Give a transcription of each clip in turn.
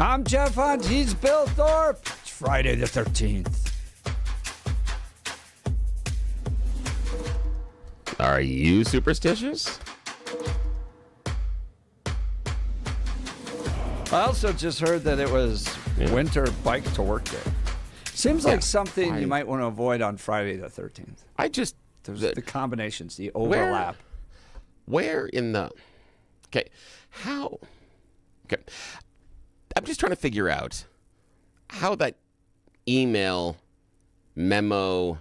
I'm Jeff Hunt. He's Bill Thorpe. It's Friday the 13th. Are you superstitious? I also just heard that it was winter bike to work day. Seems like something you might want to avoid on Friday the 13th. There's the combinations, the overlap. Where in the... Okay, how... Okay, I'm just trying to figure out how that email, memo,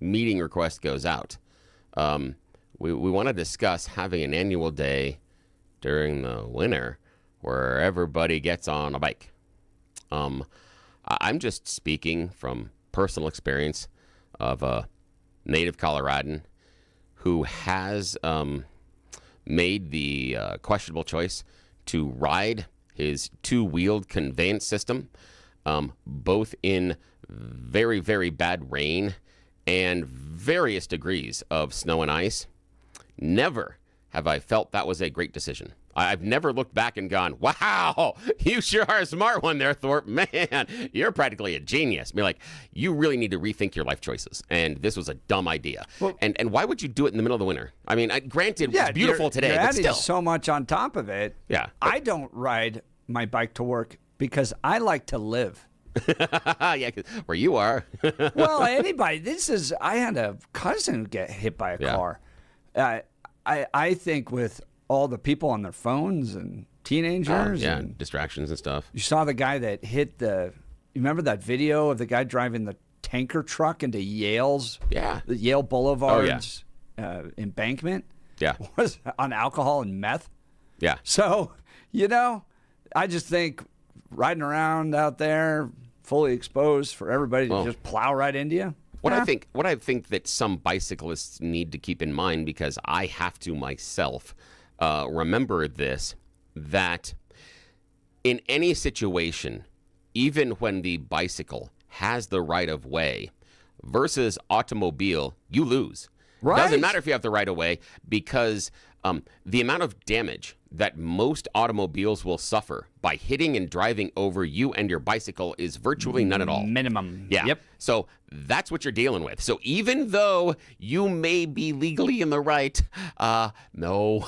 meeting request goes out. We want to discuss having an annual day during the winter where everybody gets on a bike. I'm just speaking from personal experience of a native Coloradan who has made the questionable choice to ride his two-wheeled conveyance system, both in very, very bad rain and various degrees of snow and ice. Never have I felt that was a great decision. I've never looked back and gone, wow, you sure are a smart one there, Thorpe. Man, you're practically a genius. I mean, like, you really need to rethink your life choices. And this was a dumb idea. Well, and why would you do it in the middle of the winter? I mean, granted, it's beautiful today, you're but adding still. So much on top of it. Yeah. I don't ride my bike to work because I like to live. Yeah, where you are. Well, anybody. I had a cousin get hit by a car. I think with all the people on their phones and teenagers. And distractions and stuff. You saw the guy that hit you remember that video of the guy driving the tanker truck into the Yale Boulevard's embankment? Yeah. Was on alcohol and meth. Yeah. So, I just think riding around out there fully exposed for everybody to just plow right into you. What I think that some bicyclists need to keep in mind, because I have to myself remember this, that in any situation, even when the bicycle has the right of way versus automobile, you lose. Right. Doesn't matter if you have the right of way, because the amount of damage that most automobiles will suffer by hitting and driving over you and your bicycle is virtually none at all. Minimum. Yeah. Yep. So that's what you're dealing with. So even though you may be legally in the right, no,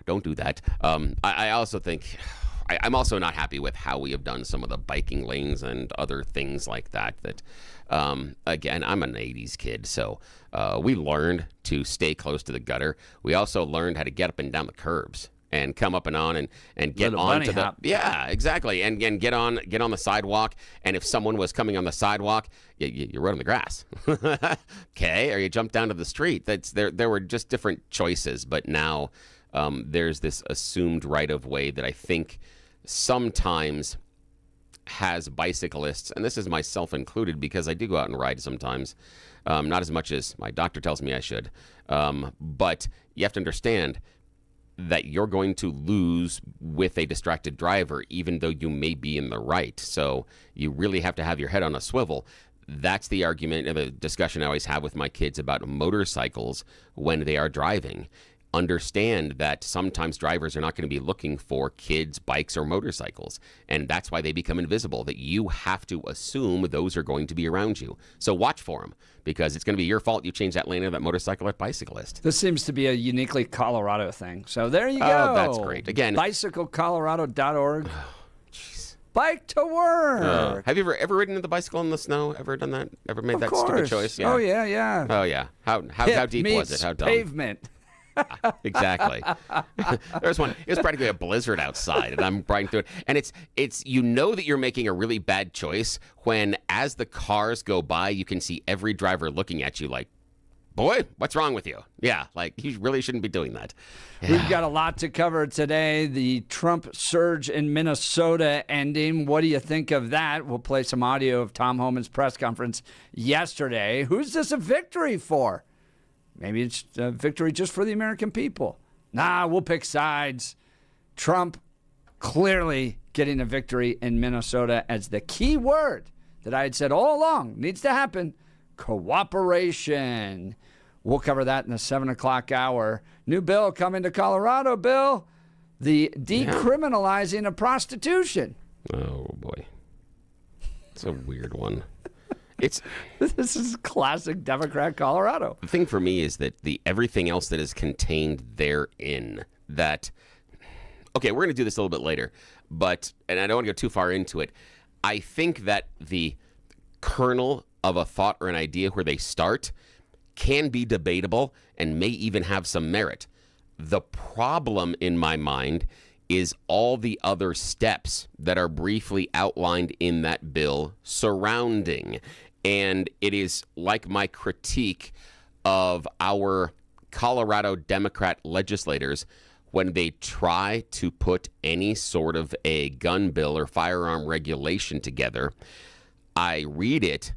don't do that. I also think... I'm also not happy with how we have done some of the biking lanes and other things like that. Again, I'm an 80s kid, so we learned to stay close to the gutter. We also learned how to get up and down the curbs and come up and on and get onto the hop. Yeah, exactly, and get on the sidewalk. And if someone was coming on the sidewalk, you rode on the grass, okay, or you jump down to the street. There were just different choices, but now there's this assumed right of way that I think sometimes has bicyclists, and this is myself included because I do go out and ride sometimes, not as much as my doctor tells me I should, but you have to understand that you're going to lose with a distracted driver, even though you may be in the right. So you really have to have your head on a swivel. That's the argument and the discussion I always have with my kids about motorcycles when they are driving. Understand that sometimes drivers are not going to be looking for kids, bikes, or motorcycles. And that's why they become invisible, that you have to assume those are going to be around you. So watch for them, because it's going to be your fault you change that lane of that motorcycle or bicyclist. This seems to be a uniquely Colorado thing. So there you go. Oh, that's great. Again, bicyclecolorado.org. Bike to work. Have you ever ridden the bicycle in the snow? Ever done that? Ever made that course. stupid choice? Yeah. Oh, yeah. Oh, yeah. How deep was it? How dumb? Pavement. Exactly. There's one. It was practically a blizzard outside, and I'm riding through it. And it's that you're making a really bad choice when, as the cars go by, you can see every driver looking at you like, boy, what's wrong with you? Yeah, like, you really shouldn't be doing that. Yeah. We've got a lot to cover today. The Trump surge in Minnesota ending. What do you think of that? We'll play some audio of Tom Homan's press conference yesterday. Who's this a victory for? Maybe it's a victory just for the American people. Nah, we'll pick sides. Trump clearly getting a victory in Minnesota as the key word that I had said all along needs to happen. Cooperation. We'll cover that in the 7 o'clock hour. New bill coming to Colorado, Bill. The decriminalizing of prostitution. Oh, boy. It's a weird one. This is classic Democrat Colorado. The thing for me is that everything else that is contained therein, that, okay, we're going to do this a little bit later, and I don't want to go too far into it. I think that the kernel of a thought or an idea where they start can be debatable and may even have some merit. The problem in my mind is all the other steps that are briefly outlined in that bill surrounding. And it is like my critique of our Colorado Democrat legislators when they try to put any sort of a gun bill or firearm regulation together. I read it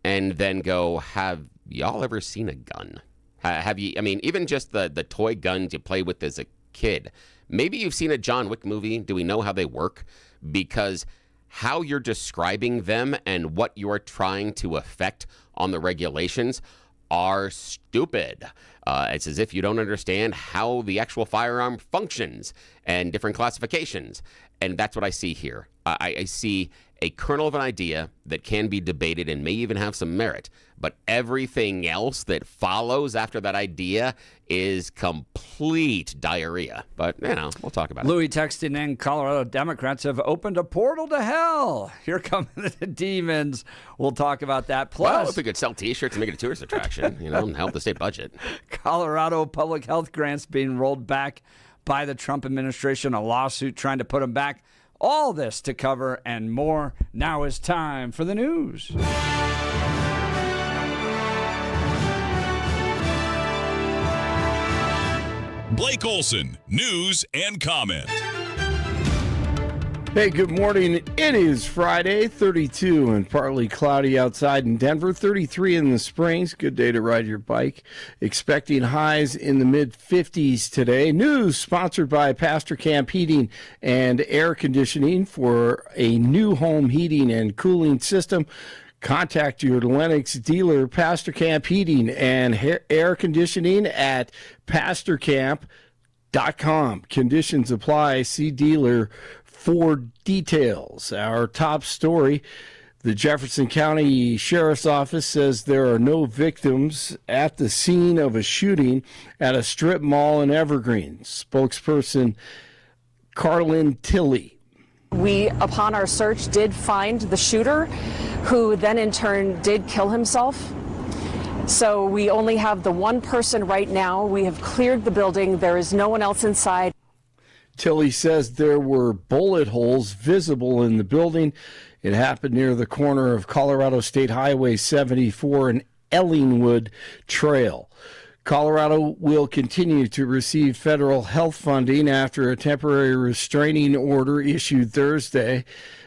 and then go, have y'all ever seen a gun? Have you, I mean, even just the toy guns you play with as a kid. Maybe you've seen a John Wick movie. Do we know how they work? Because how you're describing them and what you're trying to affect on the regulations are stupid. It's as if you don't understand how the actual firearm functions and different classifications. And that's what I see here. I see a kernel of an idea that can be debated and may even have some merit, but everything else that follows after that idea is complete diarrhea. But, we'll talk about it. Louis texting in, Colorado Democrats have opened a portal to hell. Here come the demons. We'll talk about that. Plus, well, if we could sell T-shirts and make it a tourist attraction, and help the state budget. Colorado public health grants being rolled back by the Trump administration, a lawsuit trying to put them back. All this to cover and more. Now is time for the news. Blake Olson, news and comment. Hey, good morning. It is Friday, 32 and partly cloudy outside in Denver, 33 in the Springs. Good day to ride your bike. Expecting highs in the mid-50s today. News sponsored by Pastor Camp Heating and Air Conditioning for a new home heating and cooling system. Contact your Lennox dealer, Pastor Camp Heating and Air Conditioning at pastorcamp.com. Conditions apply. See dealer for details. Our top story, the Jefferson County Sheriff's Office says there are no victims at the scene of a shooting at a strip mall in Evergreen. Spokesperson Carlin Tilley. We, upon our search, did find the shooter, who then in turn did kill himself. So we only have the one person right now. We have cleared the building. There is no one else inside. Tilley says there were bullet holes visible in the building. It happened near the corner of Colorado State Highway 74 and Ellingwood Trail. Colorado will continue to receive federal health funding after a temporary restraining order issued Thursday.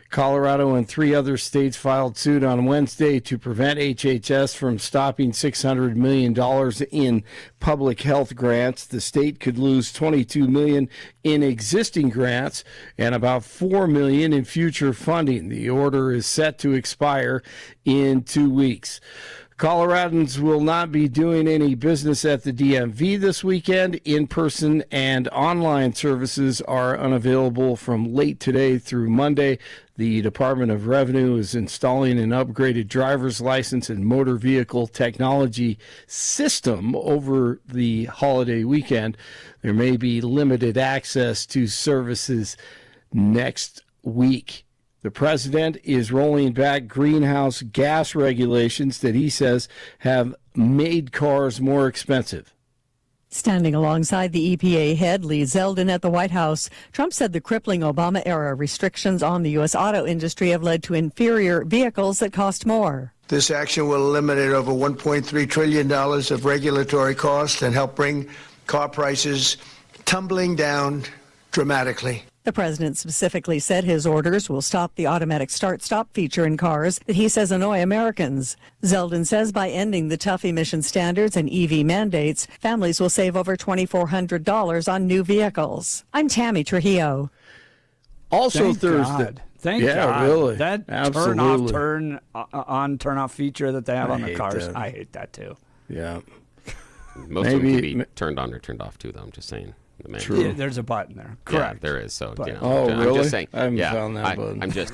Colorado and 3 other states filed suit on Wednesday to prevent HHS from stopping $600 million in public health grants. The state could lose $22 million in existing grants and about $4 million in future funding. The order is set to expire in 2 weeks. Coloradans will not be doing any business at the DMV this weekend. In-person and online services are unavailable from late today through Monday. The Department of Revenue is installing an upgraded driver's license and motor vehicle technology system over the holiday weekend. There may be limited access to services next week. The president is rolling back greenhouse gas regulations that he says have made cars more expensive. Standing alongside the EPA head, Lee Zeldin, at the White House, Trump said the crippling Obama-era restrictions on the U.S. auto industry have led to inferior vehicles that cost more. This action will eliminate over $1.3 trillion of regulatory costs and help bring car prices tumbling down dramatically. The president specifically said his orders will stop the automatic start-stop feature in cars that he says annoy Americans. Zeldin says by ending the tough emission standards and EV mandates, families will save over $2,400 on new vehicles. I'm Tammy Trujillo. Also Thank Thursday. God. Thank yeah, God. Really. That Absolutely. turn off feature that they have on the cars. that. I hate that too. Yeah. Most of them can be turned on or turned off, too, though. I'm just saying. man. True. Yeah, there's a button there. Yeah, Correct. there is. So, you know, Oh, I'm really? just saying. I haven't found that button. I'm just,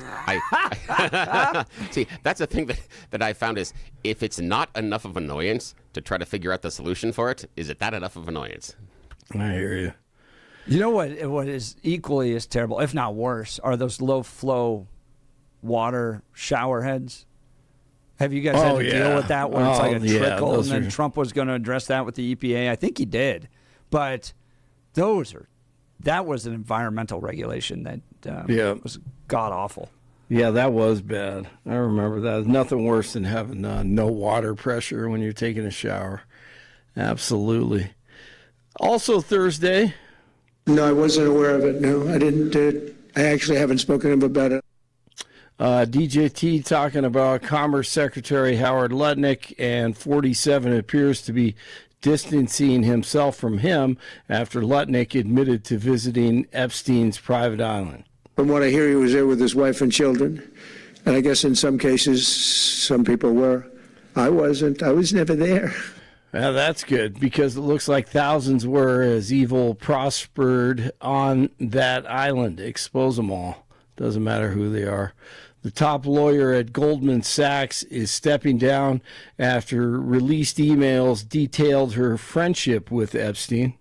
see, that's the thing that I found is if it's not enough of annoyance to try to figure out the solution for it, is it that enough of annoyance? I hear you. You know what is equally as terrible, if not worse, are those low-flow water shower heads. Have you guys had to deal with that where it's like a trickle, and then Trump was going to address that with the EPA? I think he did. But that was an environmental regulation that was god-awful. Yeah, that was bad. I remember that. There's nothing worse than having no water pressure when you're taking a shower. Absolutely. Also Thursday. No, I wasn't aware of it. No, I didn't. I actually haven't spoken to him about it. DJT talking about Commerce Secretary Howard Lutnick, and 47 appears to be distancing himself from him after Lutnick admitted to visiting Epstein's private island. From what I hear, he was there with his wife and children. And I guess in some cases, some people were. I wasn't. I was never there. Well, that's good, because it looks like thousands were as evil prospered on that island. Expose them all. Doesn't matter who they are. The top lawyer at Goldman Sachs is stepping down after released emails detailed her friendship with Epstein.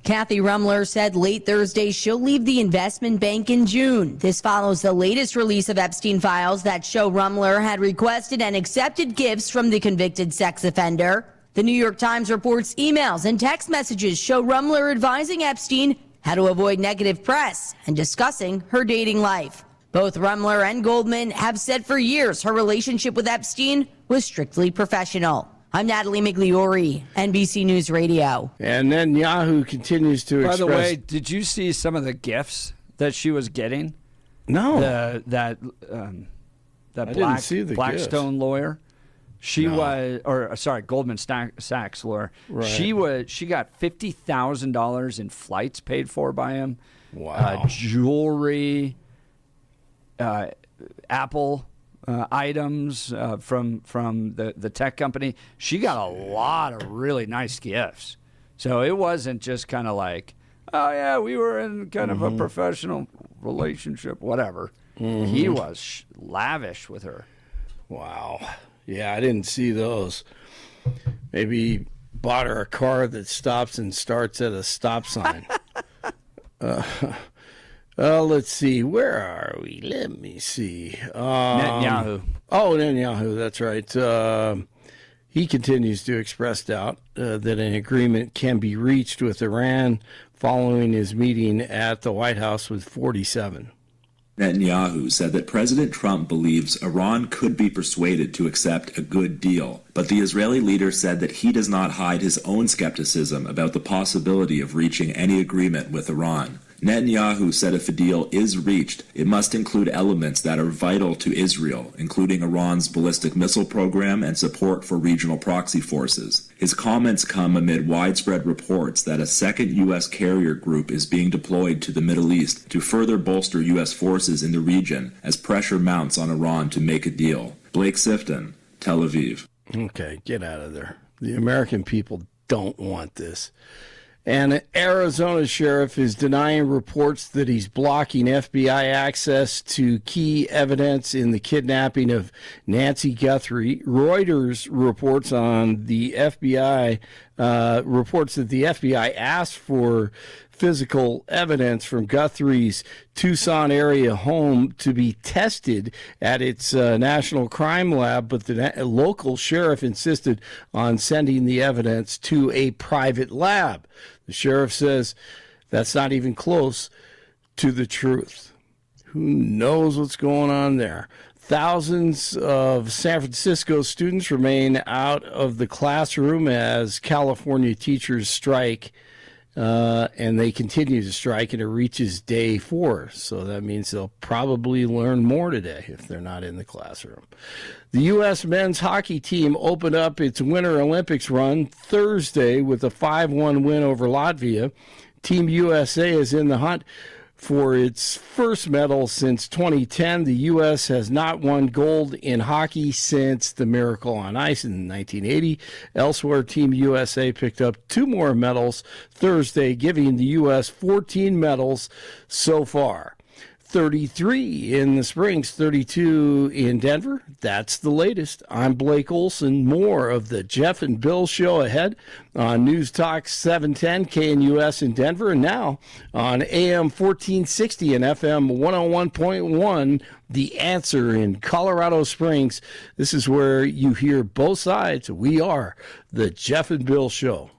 Kathy Rumler said late Thursday she'll leave the investment bank in June. This follows the latest release of Epstein files that show Rumler had requested and accepted gifts from the convicted sex offender. The New York Times reports emails and text messages show Rumler advising Epstein how to avoid negative press and discussing her dating life. Both Rumler and Goldman have said for years her relationship with Epstein was strictly professional. I'm Natalie Migliori, NBC News Radio. And then Yahoo continues to express... By the way, did you see some of the gifts that she was getting? No. That Blackstone lawyer. Goldman Sachs lawyer. Right. She got $50,000 in flights paid for by him. Wow. Jewelry, Apple items from the tech company. She got a lot of really nice gifts. So it wasn't just kind of like, oh yeah, we were in kind of a professional relationship, whatever. He was lavish with her. Wow. Yeah, I didn't see those. Maybe he bought her a car that stops and starts at a stop sign. Let's see. Where are we? Let me see. Netanyahu. Oh, Netanyahu. That's right. He continues to express doubt that an agreement can be reached with Iran following his meeting at the White House with 47. Netanyahu said that President Trump believes Iran could be persuaded to accept a good deal, but the Israeli leader said that he does not hide his own skepticism about the possibility of reaching any agreement with Iran. Netanyahu said if a deal is reached, it must include elements that are vital to Israel, including Iran's ballistic missile program and support for regional proxy forces. His comments come amid widespread reports that a second U.S. carrier group is being deployed to the Middle East to further bolster U.S. forces in the region as pressure mounts on Iran to make a deal. Blake Sifton, Tel Aviv. Okay, get out of there. The American people don't want this. And an Arizona sheriff is denying reports that he's blocking FBI access to key evidence in the kidnapping of Nancy Guthrie. Reuters reports that the FBI asked for physical evidence from Guthrie's Tucson area home to be tested at its National Crime Lab, but the local sheriff insisted on sending the evidence to a private lab. The sheriff says that's not even close to the truth. Who knows what's going on there? Thousands of San Francisco students remain out of the classroom as California teachers strike. And they continue to strike, and it reaches day 4. So that means they'll probably learn more today if they're not in the classroom. The U.S. men's hockey team opened up its Winter Olympics run Thursday with a 5-1 win over Latvia. Team USA is in the hunt For its first medal since 2010, the U.S. has not won gold in hockey since the Miracle on Ice in 1980. Elsewhere, Team USA picked up 2 more medals Thursday, giving the U.S. 14 medals so far. 33 in the Springs, 32 in Denver. That's the latest. I'm Blake Olson. More of the Jeff and Bill Show ahead on News Talk 710 KNUS in Denver, and now on AM 1460 and FM 101.1, The Answer in Colorado Springs. This is where you hear both sides. We are the Jeff and Bill Show.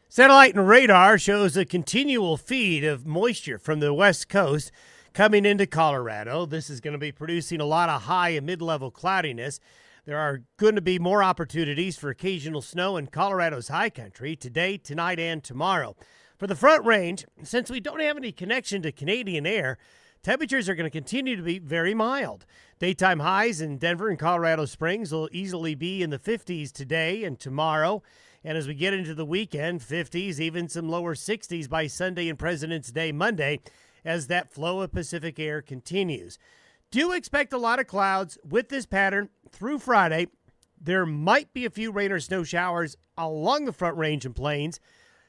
Satellite and radar shows a continual feed of moisture from the west coast coming into Colorado. This is going to be producing a lot of high and mid-level cloudiness. There are going to be more opportunities for occasional snow in Colorado's high country today, tonight, and tomorrow. For the Front Range, since we don't have any connection to Canadian air, temperatures are going to continue to be very mild. Daytime highs in Denver and Colorado Springs will easily be in the 50s today and tomorrow. And as we get into the weekend, 50s, even some lower 60s by Sunday and President's Day Monday, as that flow of Pacific air continues. Do expect a lot of clouds with this pattern through Friday. There might be a few rain or snow showers along the Front Range and plains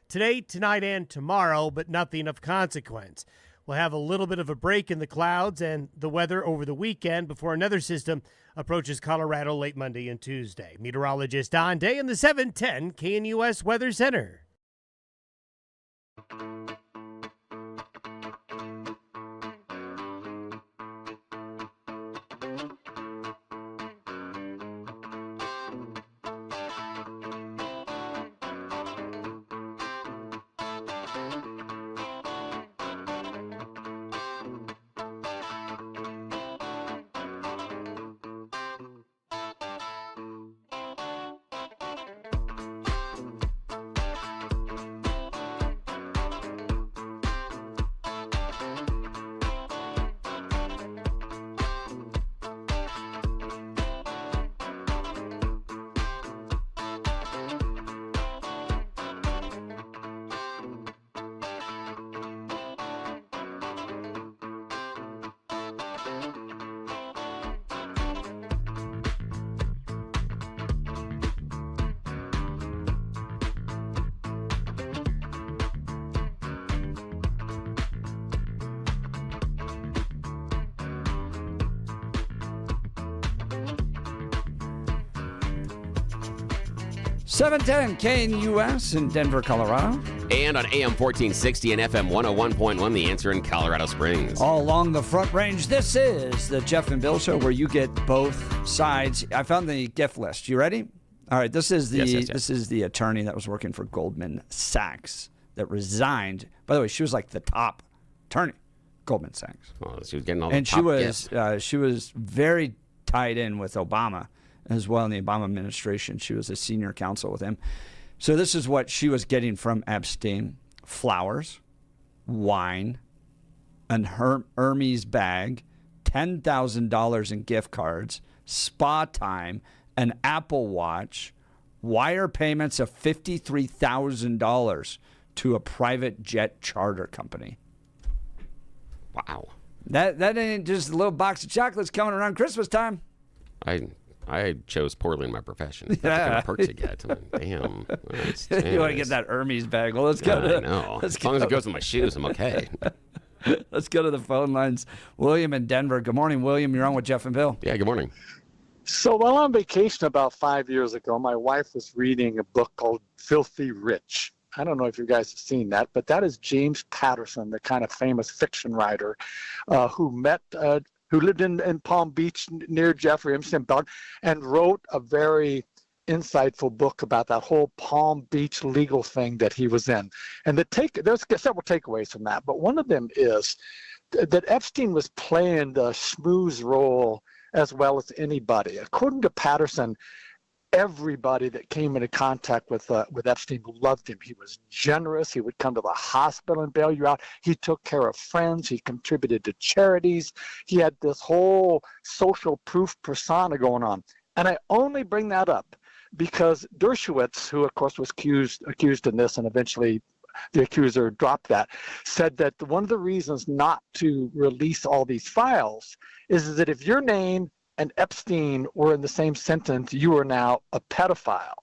today, tonight, and tomorrow, but nothing of consequence. We'll have a little bit of a break in the clouds and the weather over the weekend before another system approaches Colorado late Monday and Tuesday. Meteorologist Don Day in the 710 KNUS Weather Center. .710 KNUS in Denver, Colorado. And on AM 1460 and FM 101.1, The Answer in Colorado Springs. All along the Front Range, this is the Jeff and Bill Show, where you get both sides. I found the gift list. You ready? All right, this is this is the attorney that was working for Goldman Sachs that resigned. By the way, she was like the top attorney, Goldman Sachs. Well, she was getting all the and top she was very tied in with Obama as well in the Obama administration. She was a senior counsel with him. So this is what she was getting from Epstein: flowers, wine, an Hermes bag, $10,000 in gift cards, spa time, an Apple Watch, wire payments of $53,000 to a private jet charter company. Wow. That ain't just a little box of chocolates coming around Christmas time. I chose poorly in my profession. That's the kind of perks you get. Damn. You want to get that Hermes bag? Well, let's go. I know. As long as it goes with my shoes, I'm okay. Let's go to the phone lines. William in Denver. Good morning, William. You're on with Jeff and Bill. Yeah, good morning. So while on vacation about 5 years ago, my wife was reading a book called Filthy Rich. I don't know if you guys have seen that, but that is James Patterson, the kind of famous fiction writer who lived in Palm Beach near Jeffrey Epstein and wrote a very insightful book about that whole Palm Beach legal thing that he was in. And there's several takeaways from that, but one of them is that Epstein was playing the schmooze role as well as anybody. According to Patterson, everybody that came into contact with Epstein loved him. He was generous. He would come to the hospital and bail you out. He took care of friends. He contributed to charities. He had this whole social proof persona going on. And I only bring that up because Dershowitz, who of course was accused in this and eventually the accuser dropped that, said that one of the reasons not to release all these files is that if your name and Epstein were in the same sentence, you are now a pedophile.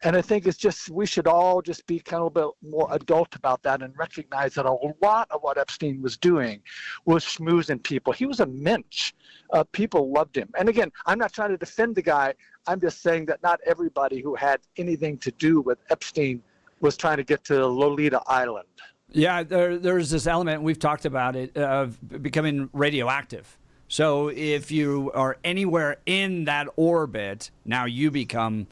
And I think it's just, we should all just be kind of a bit more adult about that and recognize that a lot of what Epstein was doing was schmoozing people. He was a mensch. People loved him. And again, I'm not trying to defend the guy. I'm just saying that not everybody who had anything to do with Epstein was trying to get to Lolita Island. Yeah, there's this element, we've talked about it, of becoming radioactive. So if you are anywhere in that orbit, now you become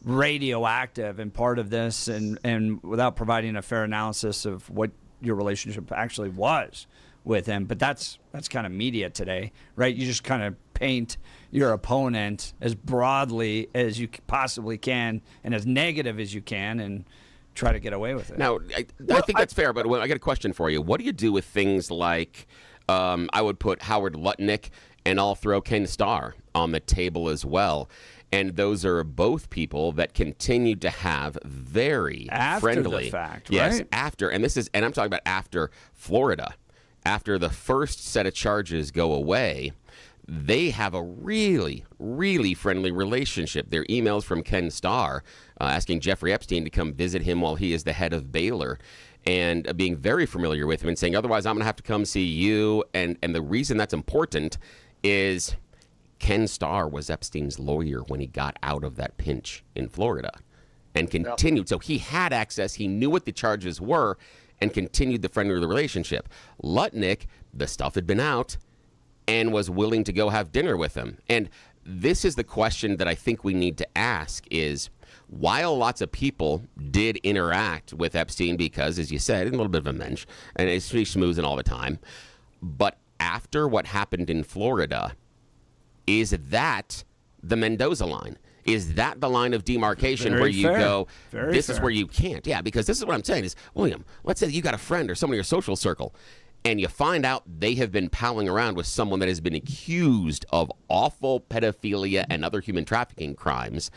radioactive and part of this, and without providing a fair analysis of what your relationship actually was with him. But that's kind of media today, right? You just kind of paint your opponent as broadly as you possibly can and as negative as you can and try to get away with it. Now, I think that's fair, but I got a question for you. What do you do with things like, I would put Howard Lutnick, and I'll throw Ken Starr on the table as well. And those are both people that continue to have very friendly. After the fact, yes, right? after. And I'm talking about after Florida. After the first set of charges go away, they have a really, really friendly relationship. There are emails from Ken Starr asking Jeffrey Epstein to come visit him while he is the head of Baylor, and being very familiar with him and saying, otherwise I'm going to have to come see you. And the reason that's important is Ken Starr was Epstein's lawyer when he got out of that pinch in Florida and continued. Yep. So he had access. He knew what the charges were and continued the friendly relationship. Lutnick, the stuff had been out and was willing to go have dinner with him. And this is the question that I think we need to ask is, while lots of people did interact with Epstein because, as you said, a little bit of a mensch, and he's schmoozing all the time, but after what happened in Florida, is that the Mendoza line? Is that the line of demarcation where you go, this is where you can't? Yeah, because this is what I'm saying is, William, let's say you got a friend or someone in your social circle, and you find out they have been palling around with someone that has been accused of awful pedophilia and other human trafficking crimes,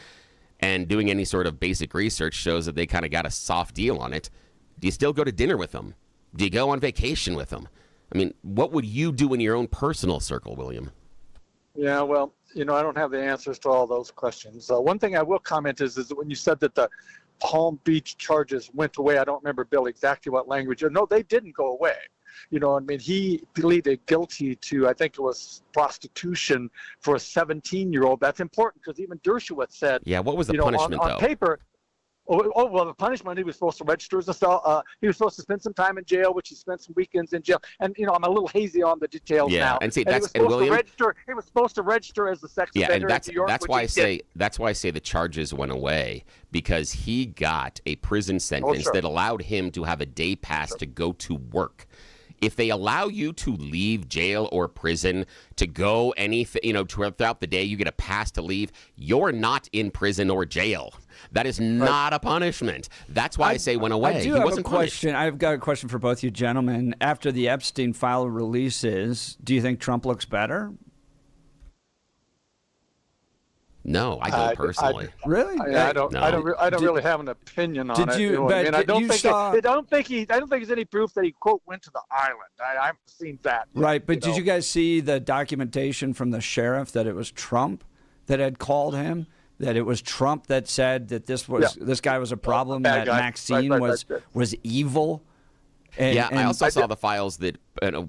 and doing any sort of basic research shows that they kind of got a soft deal on it. Do you still go to dinner with them? Do you go on vacation with them? I mean, what would you do in your own personal circle, William? Yeah, well, I don't have the answers to all those questions. One thing I will comment is that when you said that the Palm Beach charges went away, I don't remember, Bill, exactly what language. No, they didn't go away. He pleaded guilty to, I think it was prostitution for a 17-year-old. That's important because even Dershowitz said, yeah, what was the punishment, on though? paper, well, the punishment, he was supposed to register as a cell. He was supposed to spend some time in jail, which he spent some weekends in jail. And, I'm a little hazy on the details now. And see, he was supposed to register as a sex offender in New York. That's why I say the charges went away, because he got a prison sentence that allowed him to have a day pass to go to work. If they allow you to leave jail or prison to go anything, throughout the day, you get a pass to leave, you're not in prison or jail. That is not a punishment. That's why I say went away. I have a question. I've got a question for both you gentlemen. After the Epstein file releases, do you think Trump looks better? No, I don't personally. Really? I don't really have an opinion on it. I don't think there's any proof that he quote went to the island. I haven't seen that. Right, but did you guys see the documentation from the sheriff that it was Trump that had called him? That it was Trump that said that this guy was a problem, that Maxine was evil. And I also saw the files that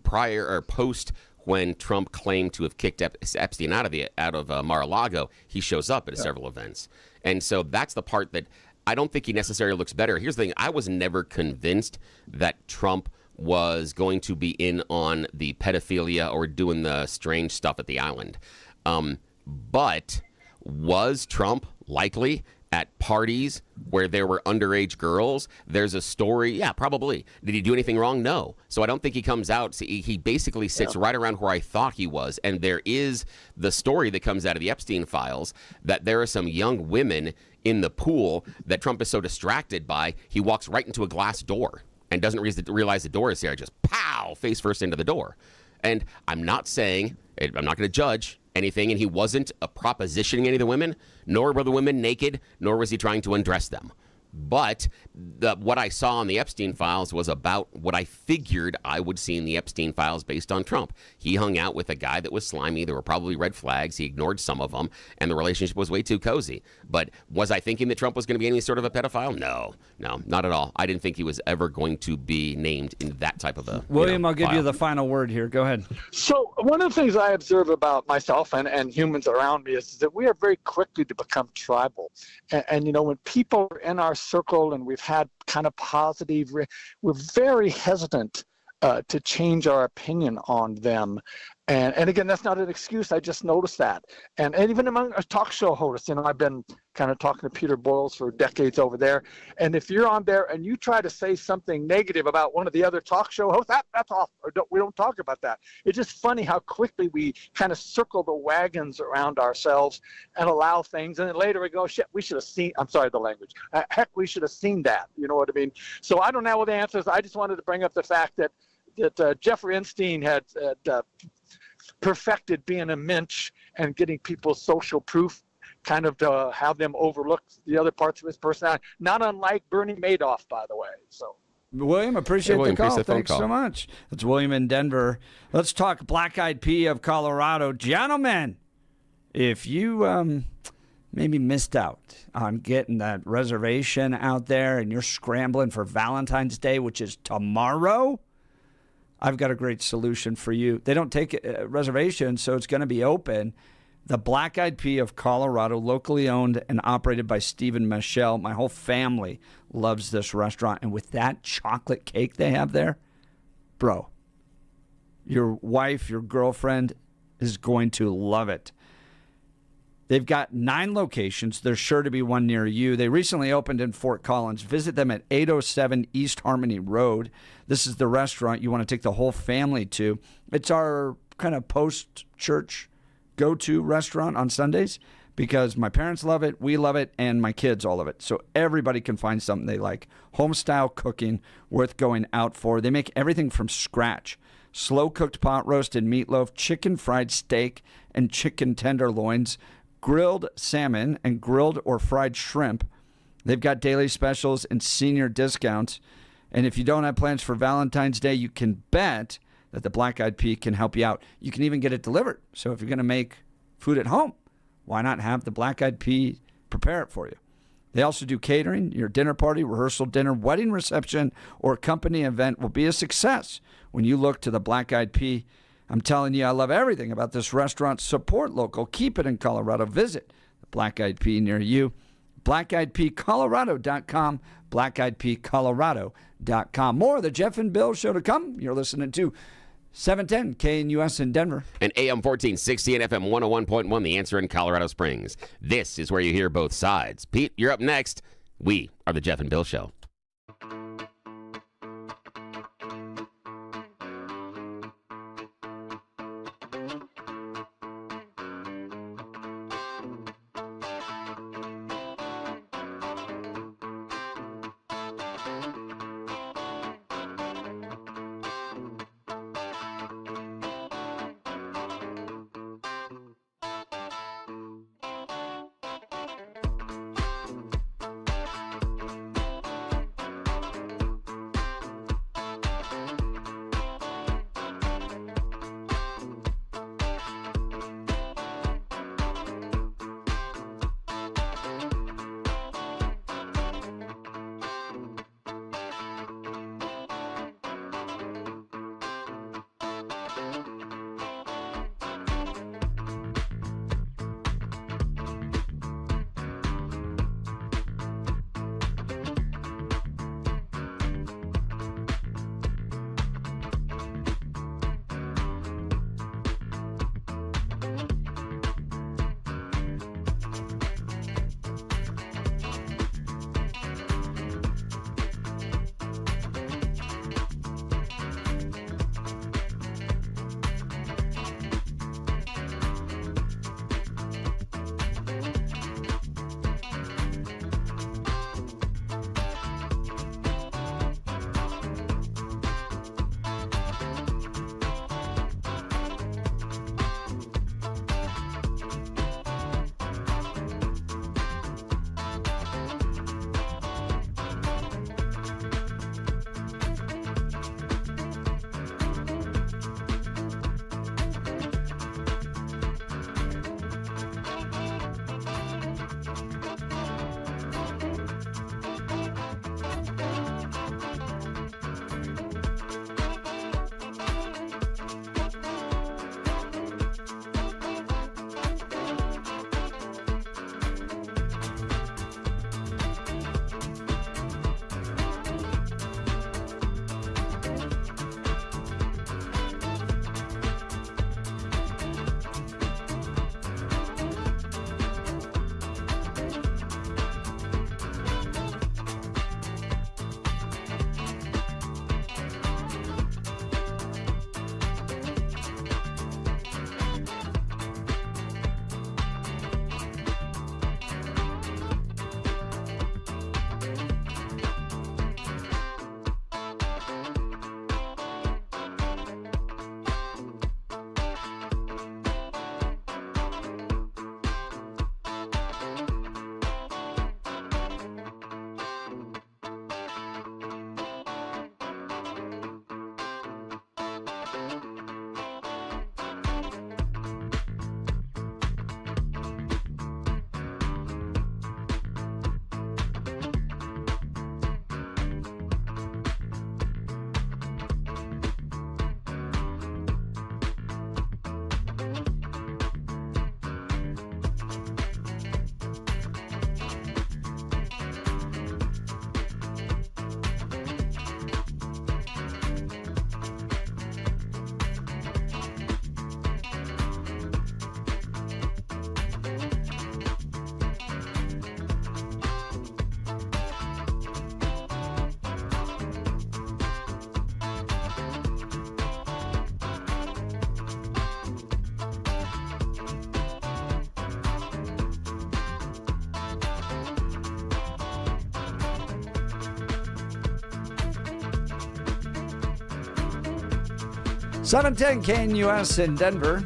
prior or post when Trump claimed to have kicked Epstein out of Mar-a-Lago. He shows up at several events, and so that's the part that I don't think he necessarily looks better. Here's the thing: I was never convinced that Trump was going to be in on the pedophilia or doing the strange stuff at the island, but. Was Trump likely at parties where there were underage girls? There's a story. Yeah, probably. Did he do anything wrong? No. So I don't think he comes out. He basically sits right around where I thought he was. And there is the story that comes out of the Epstein files that there are some young women in the pool that Trump is so distracted by, he walks right into a glass door and doesn't realize the door is there. Just pow, face first into the door. And I'm not saying, I'm not going to judge anything, and he wasn't propositioning any of the women, nor were the women naked, nor was he trying to undress them. But what I saw in the Epstein files was about what I figured I would see in the Epstein files based on Trump. He hung out with a guy that was slimy. There were probably red flags. He ignored some of them, and the relationship was way too cozy. But was I thinking that Trump was going to be any sort of a pedophile? No, not at all. I didn't think he was ever going to be named in that type of a William, I'll give file. you the final word here. Go ahead. So one of the things I observe about myself and humans around me is that we are very quickly to become tribal. And when people are in our circle and we've had kind of positive, we're very hesitant to change our opinion on them. And again, that's not an excuse. I just noticed that. And even among talk show hosts, I've been kind of talking to Peter Boyles for decades over there. And if you're on there and you try to say something negative about one of the other talk show hosts, that's off. We don't talk about that. It's just funny how quickly we kind of circle the wagons around ourselves and allow things. And then later we go, shit, we should have seen, I'm sorry, the language. Heck, we should have seen that. You know what I mean? So I don't know what the answer is. I just wanted to bring up the fact that Jeffrey Epstein had perfected being a mensch and getting people social proof, kind of to have them overlook the other parts of his personality. Not unlike Bernie Madoff, by the way. So, William, appreciate William, the call. appreciate the phone Thanks call. so much. It's William in Denver. Let's talk Black Eyed Pea of Colorado. Gentlemen, if you maybe missed out on getting that reservation out there and you're scrambling for Valentine's Day, which is tomorrow, I've got a great solution for you. They don't take reservations, so it's going to be open. The Black Eyed Pea of Colorado, locally owned and operated by Stephen Michelle. My whole family loves this restaurant. And with that chocolate cake they have there, bro, your wife, your girlfriend is going to love it. They've got 9 locations. There's sure to be one near you. They recently opened in Fort Collins. Visit them at 807 East Harmony Road. This is the restaurant you want to take the whole family to. It's our kind of post-church go-to restaurant on Sundays because my parents love it, we love it, and my kids all love it. So everybody can find something they like. Home-style cooking worth going out for. They make everything from scratch. Slow-cooked pot roasted meatloaf, chicken fried steak, and chicken tenderloins, grilled salmon, and grilled or fried shrimp. They've got daily specials and senior discounts. And if you don't have plans for Valentine's Day, you can bet that the Black Eyed Pea can help you out. You can even get it delivered. So if you're going to make food at home, why not have the Black Eyed Pea prepare it for you? They also do catering. Your dinner party, rehearsal dinner, wedding reception, or company event will be a success when you look to the Black Eyed Pea. I'm telling you, I love everything about this restaurant. Support local. Keep it in Colorado. Visit the Black Eyed Pea near you. BlackEyedPeaColorado.com. BlackEyedPeaColorado.com. More of the Jeff and Bill Show to come. You're listening to 710 KNUS in Denver. And AM 1460 and FM 101.1, The Answer in Colorado Springs. This is where you hear both sides. Pete, you're up next. We are the Jeff and Bill Show. 710 KNUS in Denver.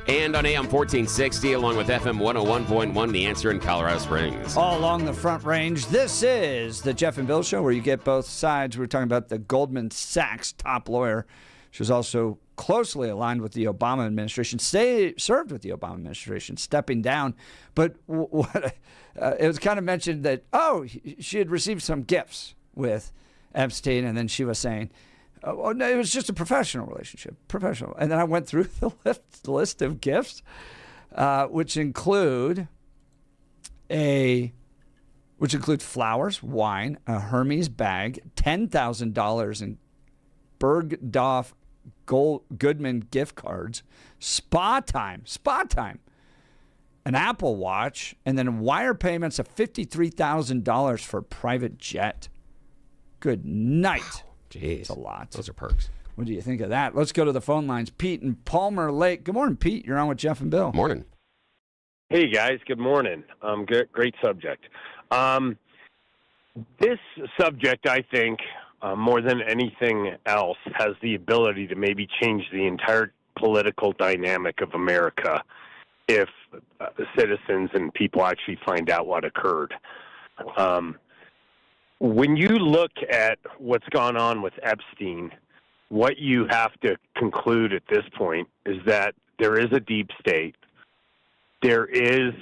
And on AM 1460, along with FM 101.1, The Answer in Colorado Springs. All along the Front Range, this is the Jeff and Bill Show, where you get both sides. We're talking about the Goldman Sachs top lawyer. She was also closely aligned with the Obama administration, served with the Obama administration, stepping down. But it was kind of mentioned that, she had received some gifts with Epstein, and then she was saying, oh, no, it was just a professional relationship, professional. And then I went through the list of gifts, which include flowers, wine, a Hermes bag, $10,000 in Bergdorf Goodman gift cards, spa time, an Apple Watch, and then wire payments of $53,000 for a private jet. Good night. Wow. Jeez. That's a lot. Those are perks. What do you think of that? Let's go to the phone lines. Pete in Palmer Lake. Good morning, Pete. You're on with Jeff and Bill. Morning. Hey, guys. Good morning. Great subject. This subject, I think, more than anything else, has the ability to maybe change the entire political dynamic of America if citizens and people actually find out what occurred. When you look at what's gone on with Epstein, what you have to conclude at this point is that there is a deep state, there is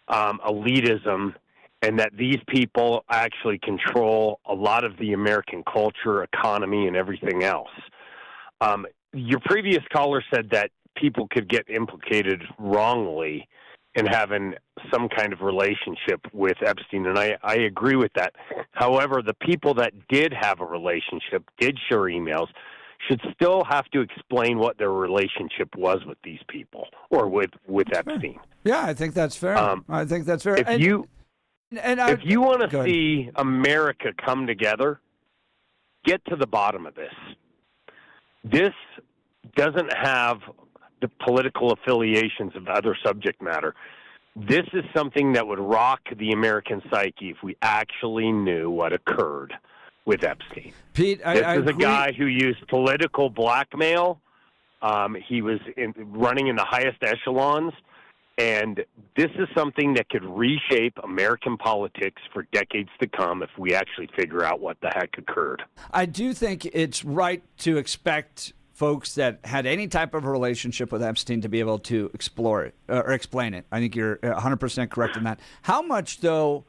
elitism, and that these people actually control a lot of the American culture, economy, and everything else. Your previous caller said that people could get implicated wrongly in having some kind of relationship with Epstein, and I agree with that. However, the people that did have a relationship, did share emails, should still have to explain what their relationship was with these people or with Epstein. Yeah, I think that's fair. I think that's fair. If you want to see America come together, get to the bottom of this. This doesn't have the political affiliations of other subject matter. This is something that would rock the American psyche if we actually knew what occurred with Epstein. Pete, this is a guy who used political blackmail. He was running in the highest echelons, and this is something that could reshape American politics for decades to come if we actually figure out what the heck occurred. I do think it's right to expect folks that had any type of relationship with Epstein to be able to explore it or explain it. I think you're 100% correct in that. How much, though,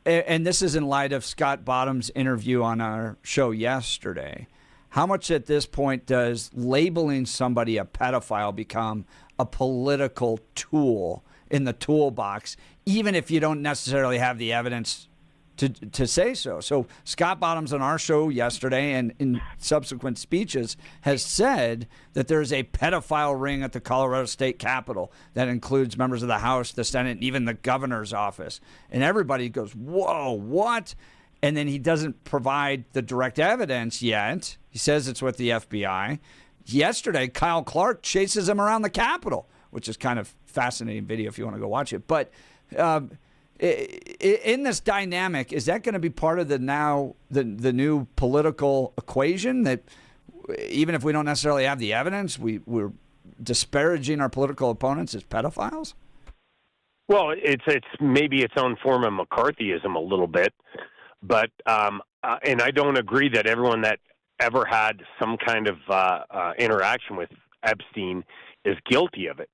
and this is in light of Scott Bottom's interview on our show yesterday, how much at this point does labeling somebody a pedophile become a political tool in the toolbox, even if you don't necessarily have the evidence to say so? So Scott Bottoms on our show yesterday and in subsequent speeches has said that there's a pedophile ring at the Colorado State Capitol that includes members of the House, the Senate, and even the governor's office. And everybody goes, whoa, what? And then he doesn't provide the direct evidence yet. He says it's with the FBI. Yesterday, Kyle Clark chases him around the Capitol, which is kind of fascinating video if you want to go watch it. But in this dynamic, is that going to be part of the new political equation that even if we don't necessarily have the evidence, we're disparaging our political opponents as pedophiles? Well, it's maybe its own form of McCarthyism a little bit, but and I don't agree that everyone that ever had some kind of interaction with Epstein is guilty of it.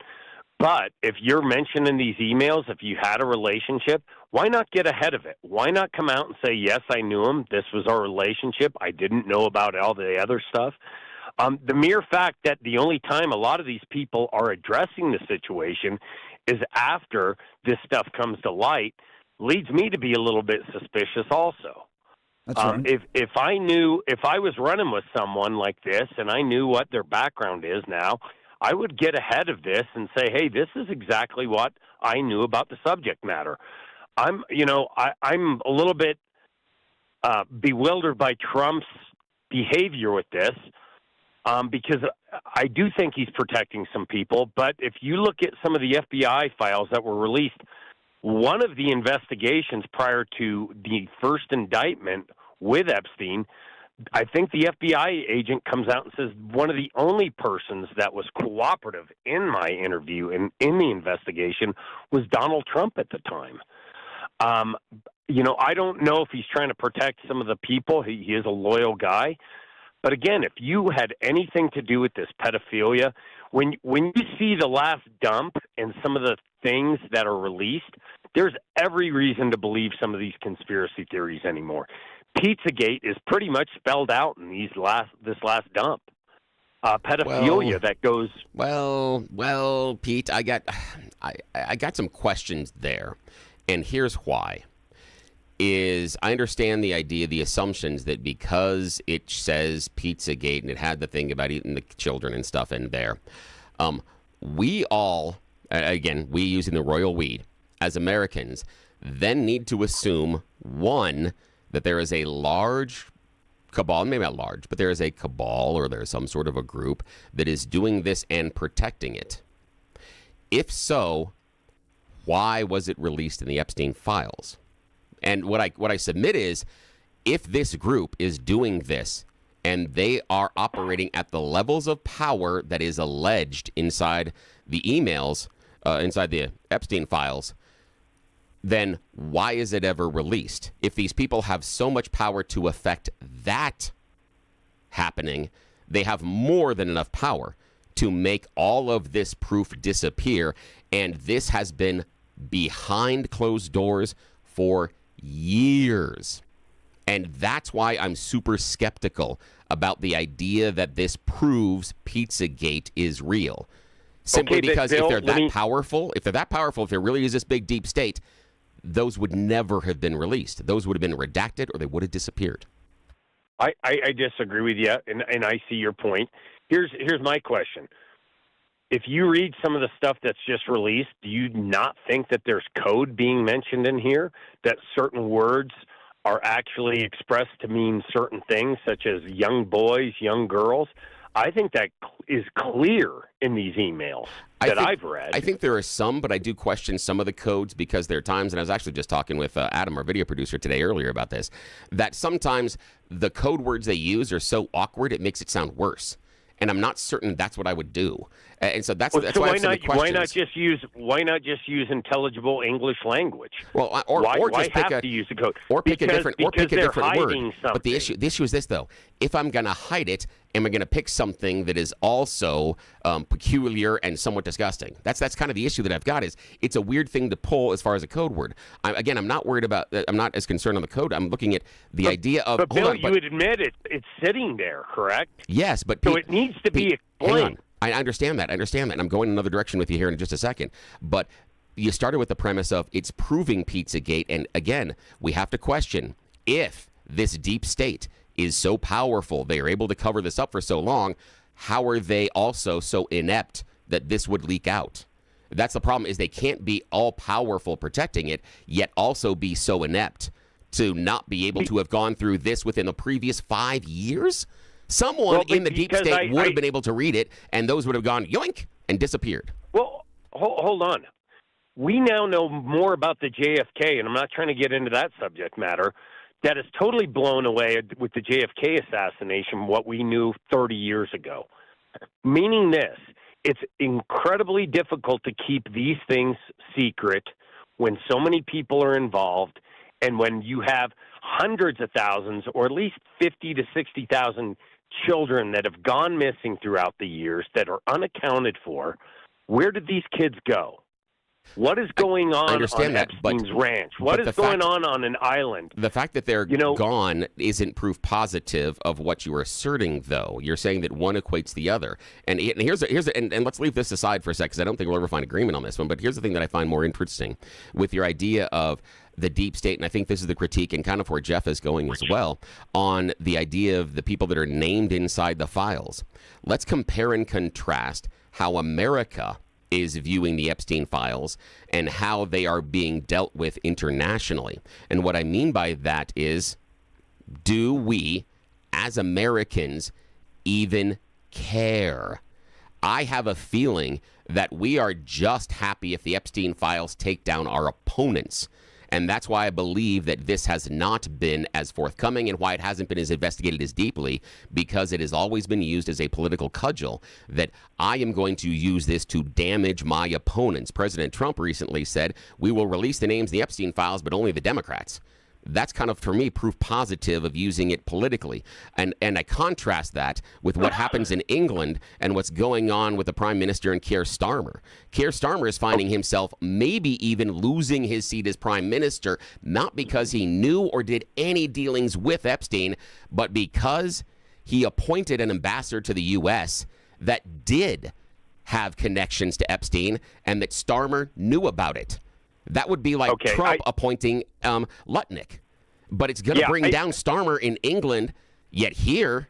But if you're mentioning these emails, if you had a relationship, why not get ahead of it? Why not come out and say, yes, I knew him. This was our relationship. I didn't know about all the other stuff. The mere fact that the only time a lot of these people are addressing the situation is after this stuff comes to light leads me to be a little bit suspicious also. That's right. If I was running with someone like this and I knew what their background is now, I would get ahead of this and say, hey, this is exactly what I knew about the subject matter. I'm a little bit bewildered by Trump's behavior with this because I do think he's protecting some people. But if you look at some of the FBI files that were released, one of the investigations prior to the first indictment with Epstein, I think the FBI agent comes out and says one of the only persons that was cooperative in my interview and in the investigation was Donald Trump at the time. I don't know if he's trying to protect some of the people. He is a loyal guy. But again, if you had anything to do with this pedophilia, when you see the last dump and some of the things that are released, there's every reason to believe some of these conspiracy theories anymore. Pizzagate is pretty much spelled out in this last dump. Pedophilia that goes. Well, Pete, I got some questions there, and here's why. I understand the idea, the assumptions that because it says Pizzagate and it had the thing about eating the children and stuff in there, we all, again, we using the royal we, as Americans, then need to assume, one, that there is a large cabal, maybe not large, but there is a cabal or there's some sort of a group that is doing this and protecting it. If so, why was it released in the Epstein files? And what I submit is, if this group is doing this and they are operating at the levels of power that is alleged inside the emails, inside the Epstein files, then why is it ever released? If these people have so much power to affect that happening, they have more than enough power to make all of this proof disappear. And this has been behind closed doors for years. And that's why I'm super skeptical about the idea that this proves Pizzagate is real. Simply because Bill, if they're that powerful, if there really is this big deep state, those would never have been released. Those would have been redacted or they would have disappeared. I disagree with you, and I see your point. Here's my question. If you read some of the stuff that's just released, do you not think that there's code being mentioned in here, that certain words are actually expressed to mean certain things, such as young boys, young girls? I think that is clear in these emails that I've read. I think there are some, but I do question some of the codes because there are times, and I was actually just talking with Adam, our video producer, today earlier about this, that sometimes the code words they use are so awkward it makes it sound worse. And I'm not certain that's what I would do. And so that's why I have some questions. Why not just use intelligible English language? Well, why have to use the code? Or pick a different word. Something. But the issue is this though: if I'm going to hide it, am I going to pick something that is also peculiar and somewhat disgusting? That's kind of the issue that I've got. Is it's a weird thing to pull as far as a code word. I'm not worried about. I'm not as concerned on the code. I'm looking at the idea of. But Bill, you would admit it's sitting there, correct? Yes, but so it needs to be explained. Hang on. I understand that. And I'm going another direction with you here in just a second. But you started with the premise of it's proving Pizzagate. And again, we have to question if this deep state is so powerful, they are able to cover this up for so long, how are they also so inept that this would leak out? That's the problem, is they can't be all powerful protecting it, yet also be so inept to not be able to have gone through this within the previous 5 years. Someone in the deep state would have been able to read it, and those would have gone yoink and disappeared. Well, hold on. We now know more about the JFK, and I'm not trying to get into that subject matter, that is totally blown away with the JFK assassination, what we knew 30 years ago. Meaning this, it's incredibly difficult to keep these things secret when so many people are involved, and when you have hundreds of thousands, or at least 50 to 60,000 children that have gone missing throughout the years that are unaccounted for. Where did these kids go? What is going on Epstein's ranch? What is going on an island? The fact that they're gone isn't proof positive of what you are asserting, though. You're saying that one equates the other. And let's leave this aside for a sec, because I don't think we'll ever find agreement on this one. But here's the thing that I find more interesting with your idea of the deep state, and I think this is the critique and kind of where Jeff is going as well, on the idea of the people that are named inside the files. Let's compare and contrast how America is viewing the Epstein files and how they are being dealt with internationally. And what I mean by that is, do we, as Americans, even care? I have a feeling that we are just happy if the Epstein files take down our opponents. And that's why I believe that this has not been as forthcoming and why it hasn't been as investigated as deeply, because it has always been used as a political cudgel that I am going to use this to damage my opponents. President Trump recently said, we will release the names of the Epstein files, but only the Democrats. That's kind of, for me, proof positive of using it politically. And I contrast that with what happens in England and what's going on with the Prime Minister and Keir Starmer. Keir Starmer is finding himself maybe even losing his seat as Prime Minister, not because he knew or did any dealings with Epstein, but because he appointed an ambassador to the U.S. that did have connections to Epstein and that Starmer knew about it. That would be like Trump appointing Lutnick. But it's going to bring down Starmer in England, yet here,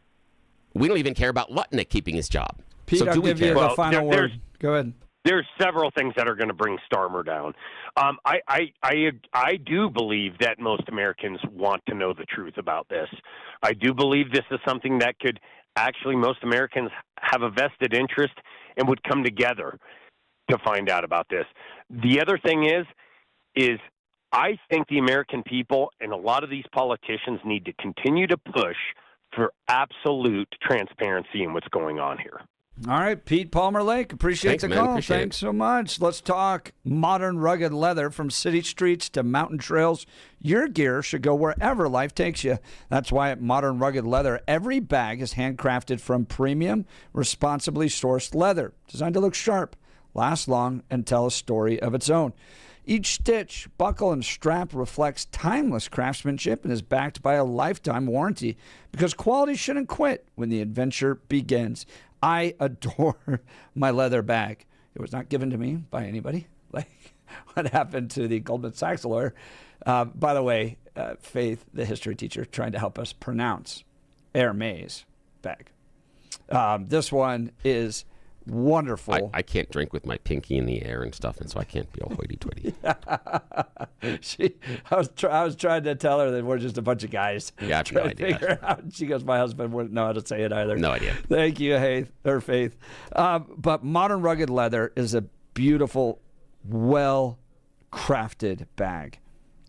we don't even care about Lutnick keeping his job. Pete, so I'll give you the final word. Go ahead. There's several things that are going to bring Starmer down. I do believe that most Americans want to know the truth about this. I do believe this is something that could actually, most Americans have a vested interest and would come together to find out about this. The other thing is I think the American people and a lot of these politicians need to continue to push for absolute transparency in what's going on here. All right, Pete Palmer Lake, appreciate the call. Appreciate Thanks so much. Let's talk modern rugged leather. From city streets to mountain trails, your gear should go wherever life takes you. That's why at Modern Rugged Leather, every bag is handcrafted from premium, responsibly sourced leather, designed to look sharp, last long, and tell a story of its own. Each stitch, buckle, and strap reflects timeless craftsmanship and is backed by a lifetime warranty, because quality shouldn't quit when the adventure begins. I adore my leather bag. It was not given to me by anybody, like what happened to the Goldman Sachs lawyer. By the way, Faith, the history teacher, trying to help us pronounce Hermes bag. This one is wonderful. I can't drink with my pinky in the air and stuff, and so I can't be all hoity-toity. I was trying to tell her that we're just a bunch of guys. Yeah, I have no idea. She goes, my husband wouldn't know how to say it either. No idea. Thank you, Faith. But Modern Rugged Leather is a beautiful, well-crafted bag.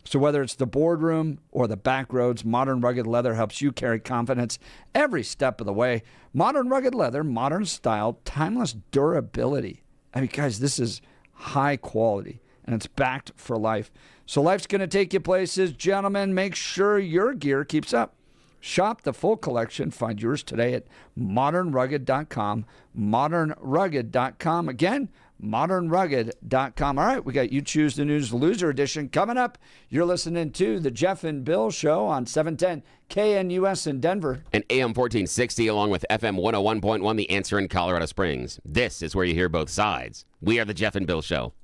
So whether it's the boardroom or the back roads, Modern Rugged Leather helps you carry confidence every step of the way. Modern Rugged Leather, modern style, timeless durability. I mean, guys, this is high quality, and it's backed for life. So life's going to take you places. Gentlemen, make sure your gear keeps up. Shop the full collection. Find yours today at modernrugged.com. Modernrugged.com. Again, modernrugged.com. All right, we got You Choose the News Loser Edition coming up. You're listening to The Jeff and Bill Show on 710 KNUS in Denver. And AM 1460 along with FM 101.1, The Answer in Colorado Springs. This is where you hear both sides. We are The Jeff and Bill Show.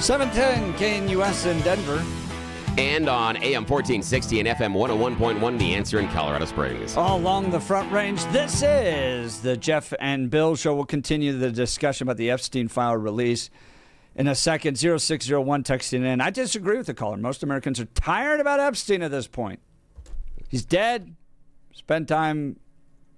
710 KNUS in Denver. And on AM 1460 and FM 101.1, The Answer in Colorado Springs. All along the Front Range, this is the Jeff and Bill Show. We'll continue the discussion about the Epstein file release in a second. 0601 texting in. I disagree with the caller. Most Americans are tired about Epstein at this point. He's dead. Spend time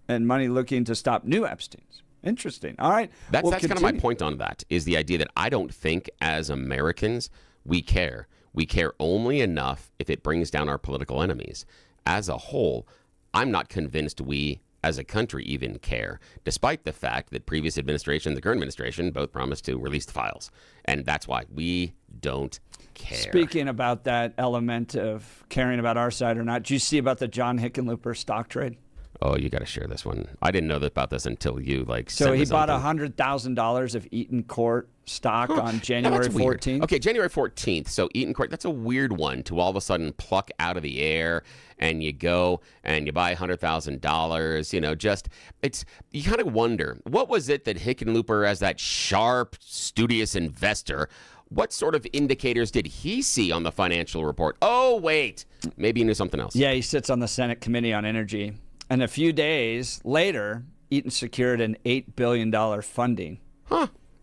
and money looking to stop new Epsteins. Interesting. All right. That's kind of my point on that, is the idea that I don't think as Americans we care. We care only enough if it brings down our political enemies. As a whole, I'm not convinced we as a country even care, despite the fact that previous administration and the current administration both promised to release the files. And that's why we don't care. Speaking about that element of caring about our side or not, did you see about the John Hickenlooper stock trade? Oh, you got to share this one. I didn't know about this until you So he bought $100,000 of Eaton Court stock on January 14th. Okay, January 14th. So Eaton Court, that's a weird one to all of a sudden pluck out of the air, and you go and you buy $100,000. You know, you kind of wonder, what was it that Hickenlooper, as that sharp, studious investor, what sort of indicators did he see on the financial report? Oh, wait, maybe he knew something else. Yeah, he sits on the Senate Committee on Energy. And a few days later, Eaton secured an $8 billion funding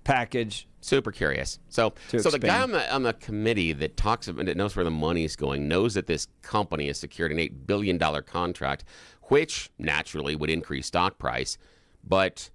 package. Super curious. So the guy on the committee that talks about it, knows where the money's going, knows that this company has secured an $8 billion contract, which naturally would increase stock price, but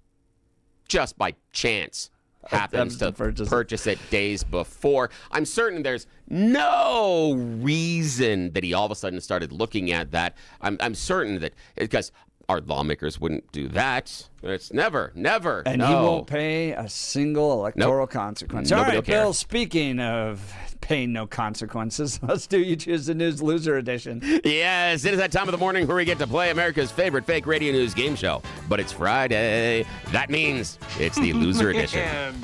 just by chance happens to purchase it days before. I'm certain there's no reason that he all of a sudden started looking at that. I'm certain that because our lawmakers wouldn't do that. It's never. And he won't pay a single electoral consequence. Nobody all right, will care. Bill, speaking of paying no consequences, let's do You Choose the News Loser Edition. Yes, it is that time of the morning where we get to play America's favorite fake radio news game show. But it's Friday. That means it's the Loser Edition.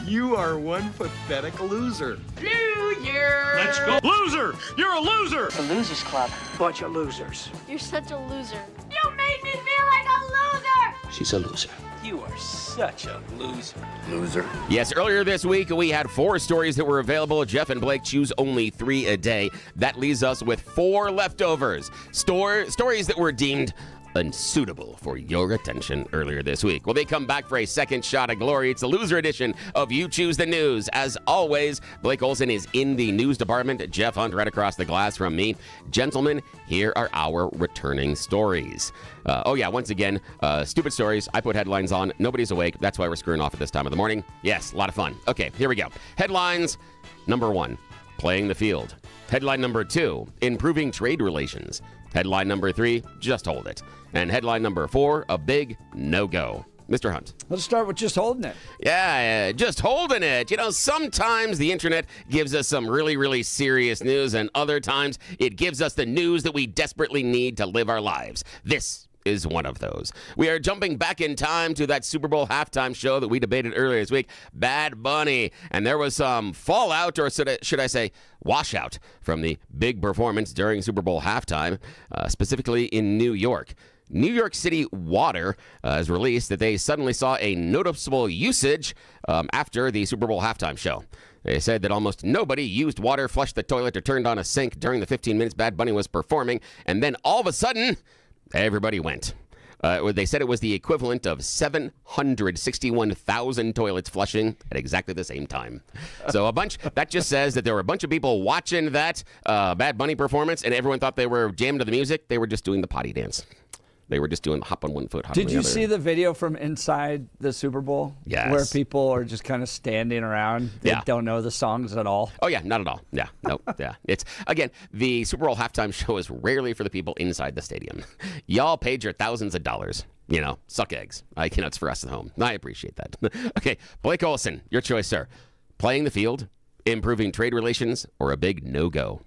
You are one pathetic loser. Loser! Let's go. Loser! You're a loser! The Losers Club. Bunch of losers. You're such a loser. You made me feel like a loser! She's a loser. You are such a loser. Loser. Yes, earlier this week, we had 4 stories that were available. Jeff and Blake choose only 3 a day. That leaves us with 4 leftovers. Stories that were deemed unsuitable for your attention earlier this week. Well, they come back for a second shot at glory. It's the Loser Edition of You Choose the News. As always, Blake Olson is in the news department. Jeff Hunt right across the glass from me. Gentlemen, here are our returning stories. Once again, stupid stories. I put headlines on. Nobody's awake. That's why we're screwing off at this time of the morning. Yes, a lot of fun. Okay, here we go. Headlines. Number 1, playing the field. Headline number 2, improving trade relations. Headline number 3, just hold it. And headline number 4, a big no-go. Mr. Hunt. Let's start with just holding it. Yeah, just holding it. You know, sometimes the internet gives us some really, really serious news, and other times it gives us the news that we desperately need to live our lives. This is one of those. We are jumping back in time to that Super Bowl halftime show that we debated earlier this week, Bad Bunny. And there was some fallout, or should I say washout, from the big performance during Super Bowl halftime, specifically in New York. New York City Water has released that they suddenly saw a noticeable usage after the Super Bowl halftime show. They said that almost nobody used water, flushed the toilet, or turned on a sink during the 15 minutes Bad Bunny was performing, and then all of a sudden, everybody went. They said it was the equivalent of 761,000 toilets flushing at exactly the same time. So that just says that there were a bunch of people watching that Bad Bunny performance, and everyone thought they were jamming to the music. They were just doing the potty dance. They were just doing the hop on one foot, hop on the other. Did you see the video from inside the Super Bowl? Yes. Where people are just kind of standing around. They don't know the songs at all. Oh, yeah, not at all. Yeah, no, yeah. It's, again, the Super Bowl halftime show is rarely for the people inside the stadium. Y'all paid your thousands of dollars. You know, suck eggs. It's for us at home. I appreciate that. Okay, Blake Olson, your choice, sir. Playing the field, improving trade relations, or a big no-go?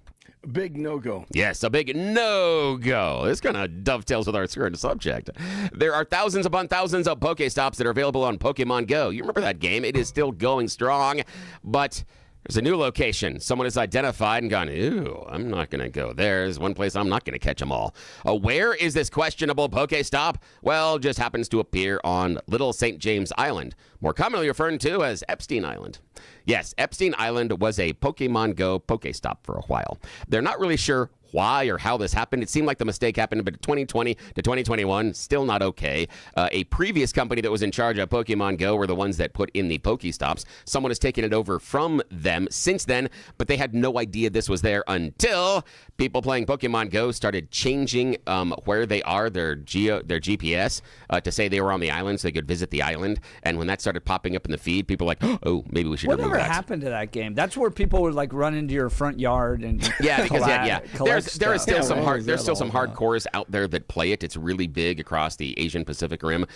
Big no-go. Yes, a big no-go. This kind of dovetails with our current subject. There are thousands upon thousands of Pokestops that are available on Pokemon Go. You remember that game? It is still going strong, but There's a new location. Someone has identified and gone, ew, I'm not going to go there. There's one place I'm not going to catch them all. Where is this questionable Pokestop? Well, just happens to appear on Little St. James Island, more commonly referred to as Epstein Island. Yes, Epstein Island was a Pokemon Go Pokestop for a while. They're not really sure why or how this happened. It seemed like the mistake happened, but 2020 to 2021, still not okay. A previous company that was in charge of Pokemon Go were the ones that put in the Pokestops. Someone has taken it over from them since then, but they had no idea this was there until people playing Pokemon Go started changing where they are, their GPS, to say they were on the island so they could visit the island. And when that started popping up in the feed, people were like, oh, maybe we should remove that. Whatever happened to that game? That's where people would like run into your front yard and there is still some hardcores out there that play it. It's really big across the Asian Pacific Rim.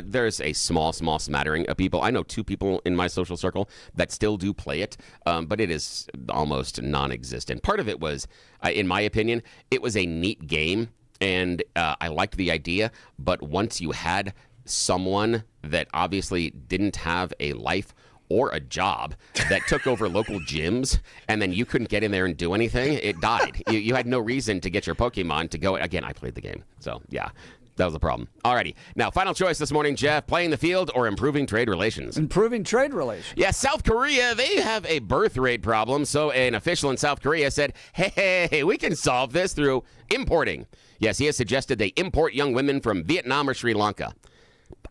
There's a small smattering of people. I know 2 people in my social circle that still do play it, but it is almost non-existent. Part of it was, in my opinion, it was a neat game, and I liked the idea, but once you had someone that obviously didn't have a life or a job that took over local gyms, and then you couldn't get in there and do anything, it died. You had no reason to get your Pokemon to go. Again, I played the game, so yeah. That was the problem. Alrighty. Now, final choice this morning, Jeff. Playing the field or improving trade relations? Improving trade relations. Yeah, South Korea, they have a birth rate problem. So an official in South Korea said, hey, we can solve this through importing. Yes, he has suggested they import young women from Vietnam or Sri Lanka.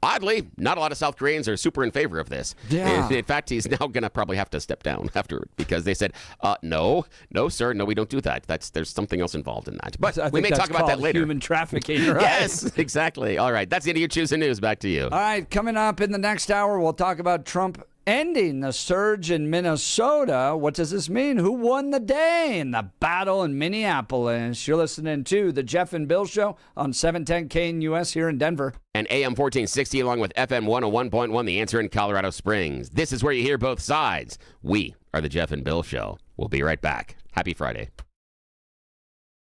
Oddly, not a lot of South Koreans are super in favor of this. Yeah. In fact, he's now going to probably have to step down after because they said, no, sir, no, we don't do that. There's something else involved in that. But we may talk about that later. Human trafficking, right? Yes, exactly. All right, that's the end of your Choose the News. Back to you. All right, coming up in the next hour, we'll talk about Trump ending the surge in Minnesota. What does this mean? Who won the day in the battle in Minneapolis? You're listening to The Jeff and Bill Show on 710 KNUS here in Denver. And AM 1460 along with FM 101.1, The Answer in Colorado Springs. This is where you hear both sides. We are The Jeff and Bill Show. We'll be right back. Happy Friday.